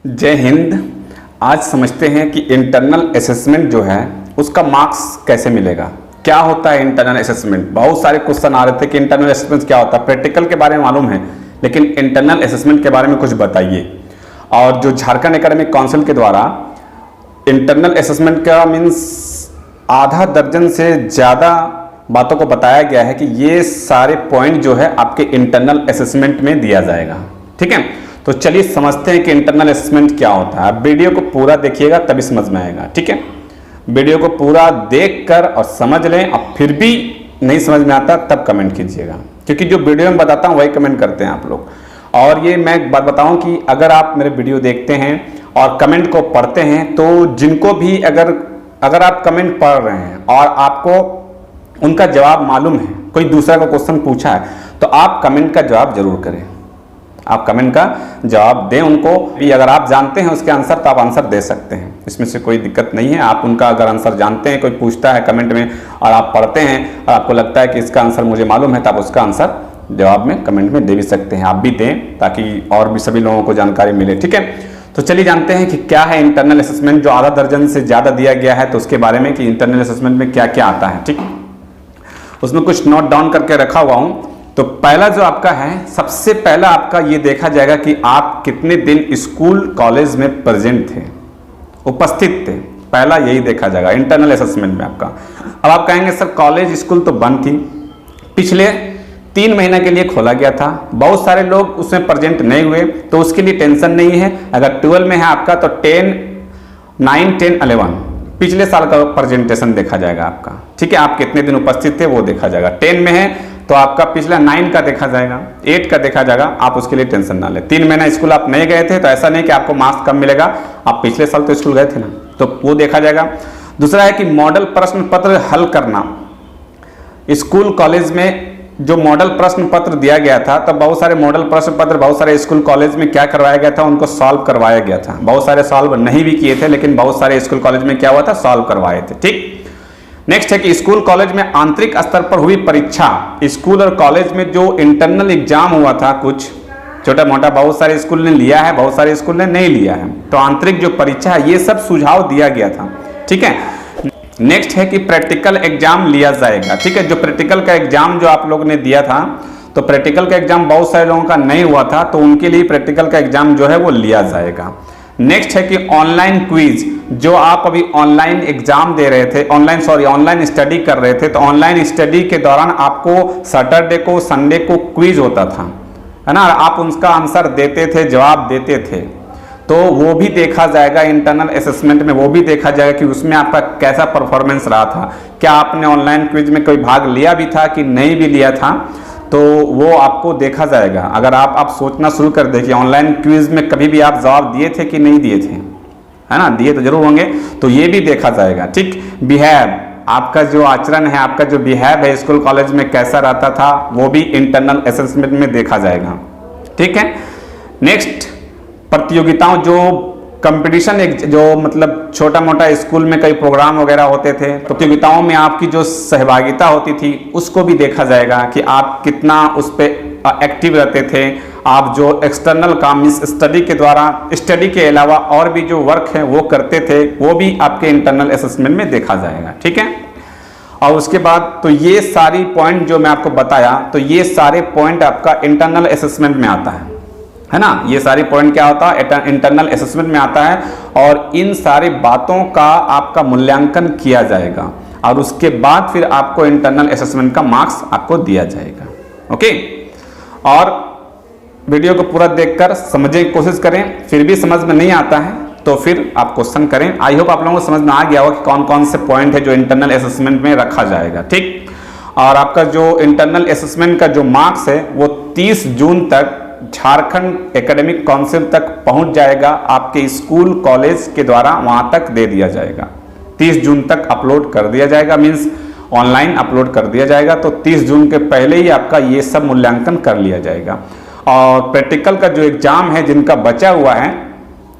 जय हिंद। आज समझते हैं कि इंटरनल असेसमेंट जो है उसका मार्क्स कैसे मिलेगा। क्या होता है इंटरनल असेसमेंट? बहुत सारे क्वेश्चन आ रहे थे कि इंटरनल असेसमेंट क्या होता है। प्रैक्टिकल के बारे में मालूम है, लेकिन इंटरनल असेसमेंट के बारे में कुछ बताइए। और जो झारखंड एकेडमिक काउंसिल के द्वारा इंटरनल असेसमेंट का मीन्स आधा दर्जन से ज़्यादा बातों को बताया गया है कि ये सारे पॉइंट जो है आपके इंटरनल असेसमेंट में दिया जाएगा। ठीक है, तो चलिए समझते हैं कि इंटरनल असेसमेंट क्या होता है। वीडियो को पूरा देखिएगा तभी समझ में आएगा। ठीक है, वीडियो को पूरा देखकर और समझ लें, और फिर भी नहीं समझ में आता तब कमेंट कीजिएगा, क्योंकि जो वीडियो में बताता हूँ वही कमेंट करते हैं आप लोग। और ये मैं एक बात बताऊं कि अगर आप मेरे वीडियो देखते हैं और कमेंट को पढ़ते हैं, तो जिनको भी अगर आप कमेंट पढ़ रहे हैं और आपको उनका जवाब मालूम है, कोई दूसरा का क्वेश्चन पूछा है, तो आप कमेंट का जवाब जरूर करें। आप कमेंट का जवाब दें उनको भी। अगर आप जानते हैं उसके आंसर तो आप आंसर दे सकते हैं, इसमें से कोई दिक्कत नहीं है। आप उनका अगर आंसर जानते हैं, कोई पूछता है कमेंट में और आप पढ़ते हैं और आपको लगता है कि इसका आंसर मुझे मालूम है, तो आप उसका आंसर जवाब में कमेंट में दे भी सकते हैं। आप भी दें ताकि और भी सभी लोगों को जानकारी मिले। ठीक है, तो चलिए जानते हैं कि क्या है इंटरनल असेसमेंट। जो आधा दर्जन से ज़्यादा दिया गया है तो उसके बारे में कि इंटरनल असेसमेंट में क्या क्या आता है। ठीक, उसमें कुछ नोट डाउन करके रखा हुआ हूँ। तो पहला जो आपका है, सबसे पहला आपका ये देखा जाएगा कि आप कितने दिन स्कूल कॉलेज में प्रेजेंट थे, उपस्थित थे। पहला यही देखा जाएगा इंटरनल असेसमेंट में आपका। अब आप कहेंगे सर कॉलेज स्कूल तो बंद थी, पिछले 3 महीने के लिए खोला गया था, बहुत सारे लोग उसमें प्रेजेंट नहीं हुए, तो उसके लिए टेंशन नहीं है। अगर 12 में है आपका तो 10, 9, 10, 11 पिछले साल का प्रेजेंटेशन देखा जाएगा आपका। ठीक है, आप कितने दिन उपस्थित थे वो देखा जाएगा। 10 में है तो आपका पिछला 9 का देखा जाएगा, 8 का देखा जाएगा। आप उसके लिए टेंशन ना लें। 3 महीना स्कूल आप नहीं गए थे तो ऐसा नहीं कि आपको मार्क्स कम मिलेगा, आप पिछले साल तो स्कूल गए थे ना, तो वो देखा जाएगा। दूसरा है कि मॉडल प्रश्न पत्र हल करना। स्कूल कॉलेज में जो मॉडल प्रश्न पत्र दिया गया था, तब बहुत सारे मॉडल प्रश्न पत्र बहुत सारे स्कूल कॉलेज में क्या करवाया गया था, उनको सॉल्व करवाया गया था। बहुत सारे सॉल्व नहीं भी किए थे, लेकिन बहुत सारे स्कूल कॉलेज में क्या हुआ था, सॉल्व करवाए थे। ठीक, नेक्स्ट है कि स्कूल कॉलेज में आंतरिक स्तर पर हुई परीक्षा। स्कूल और कॉलेज में जो इंटरनल एग्जाम हुआ था, कुछ छोटा मोटा बहुत सारे स्कूल ने लिया है, बहुत सारे स्कूल ने नहीं लिया है, तो आंतरिक जो परीक्षा है ये सब सुझाव दिया गया था। ठीक है, नेक्स्ट है कि प्रैक्टिकल एग्जाम लिया जाएगा। ठीक है, जो प्रैक्टिकल का एग्जाम जो आप लोग ने दिया था, तो प्रैक्टिकल का एग्जाम बहुत सारे लोगों का नहीं हुआ था, तो उनके लिए प्रैक्टिकल का एग्जाम जो है वो लिया जाएगा। नेक्स्ट है कि ऑनलाइन क्विज, जो आप अभी ऑनलाइन एग्जाम दे रहे थे, ऑनलाइन स्टडी कर रहे थे, तो ऑनलाइन स्टडी के दौरान आपको सैटरडे को, संडे को क्विज होता था, है ना, आप उसका आंसर देते थे, जवाब देते थे, तो वो भी देखा जाएगा इंटरनल असेसमेंट में। वो भी देखा जाएगा कि उसमें आपका कैसा परफॉर्मेंस रहा था, क्या आपने ऑनलाइन क्विज में कोई भाग लिया भी था कि नहीं भी लिया था, तो वो आपको देखा जाएगा। अगर आप सोचना शुरू कर देखिए, ऑनलाइन क्विज में कभी भी आप जवाब दिए थे कि नहीं दिए थे, है ना, दिए तो जरूर होंगे, तो ये भी देखा जाएगा। ठीक, बिहेव, आपका जो आचरण है, आपका जो बिहेव है स्कूल कॉलेज में कैसा रहता था, वो भी इंटरनल असेसमेंट में देखा जाएगा। ठीक है, नेक्स्ट प्रतियोगिताओं, जो कंपटीशन, जो मतलब छोटा मोटा स्कूल में कई प्रोग्राम वगैरह होते थे, प्रतियोगिताओं में आपकी जो सहभागिता होती थी उसको भी देखा जाएगा कि आप कितना उस पर एक्टिव रहते थे। आप जो एक्सटर्नल काम स्टडी के द्वारा, स्टडी के अलावा और भी जो वर्क है वो करते थे, वो भी आपके इंटरनल असेसमेंट में देखा जाएगा। ठीक है, और उसके बाद तो ये सारी पॉइंट जो मैं आपको बताया, तो ये सारे पॉइंट आपका इंटरनल असेसमेंट में आता है ना। ये सारी पॉइंट क्या होता है, इंटरनल असेसमेंट में आता है, और इन सारी बातों का आपका मूल्यांकन किया जाएगा और उसके बाद फिर आपको इंटरनल असेसमेंट का मार्क्स आपको दिया जाएगा। ओके, और वीडियो को पूरा देखकर समझने की कोशिश करें, फिर भी समझ में नहीं आता है तो फिर आप क्वेश्चन करें। आई होप आप लोगों को समझ में आ गया होगा कि कौन कौन से पॉइंट है जो इंटरनल असेसमेंट में रखा जाएगा। ठीक, और आपका जो इंटरनल असेसमेंट का जो मार्क्स है वो 30 जून तक झारखंड एकेडमिक काउंसिल तक पहुंच जाएगा। आपके स्कूल कॉलेज के द्वारा वहां तक दे दिया जाएगा। 30 जून तक अपलोड कर दिया जाएगा, मीन्स ऑनलाइन अपलोड कर दिया जाएगा। तो 30 जून के पहले ही आपका ये सब मूल्यांकन कर लिया जाएगा। और प्रैक्टिकल का जो एग्जाम है, जिनका बचा हुआ है,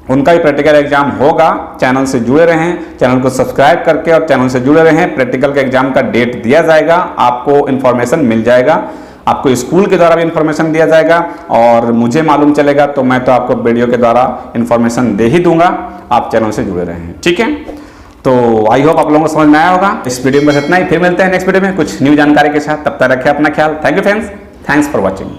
उनका भी प्रैक्टिकल एग्जाम होगा। चैनल से जुड़े रहें, चैनल को सब्सक्राइब करके और चैनल से जुड़े रहें। प्रैक्टिकल के एग्जाम का डेट दिया जाएगा, आपको इन्फॉर्मेशन मिल जाएगा। आपको स्कूल के द्वारा भी इन्फॉर्मेशन दिया जाएगा और मुझे मालूम चलेगा तो मैं तो आपको वीडियो के द्वारा इन्फॉर्मेशन दे ही दूंगा। आप चैनल से जुड़े रहें, ठीक है। तो आई होप आप लोगों को समझ में आया होगा। इस वीडियो में बस इतना ही, फिर मिलते हैं नेक्स्ट वीडियो में कुछ न्यू जानकारी के साथ। तब तक रखें अपना ख्याल। Thank you friends, thanks for watching.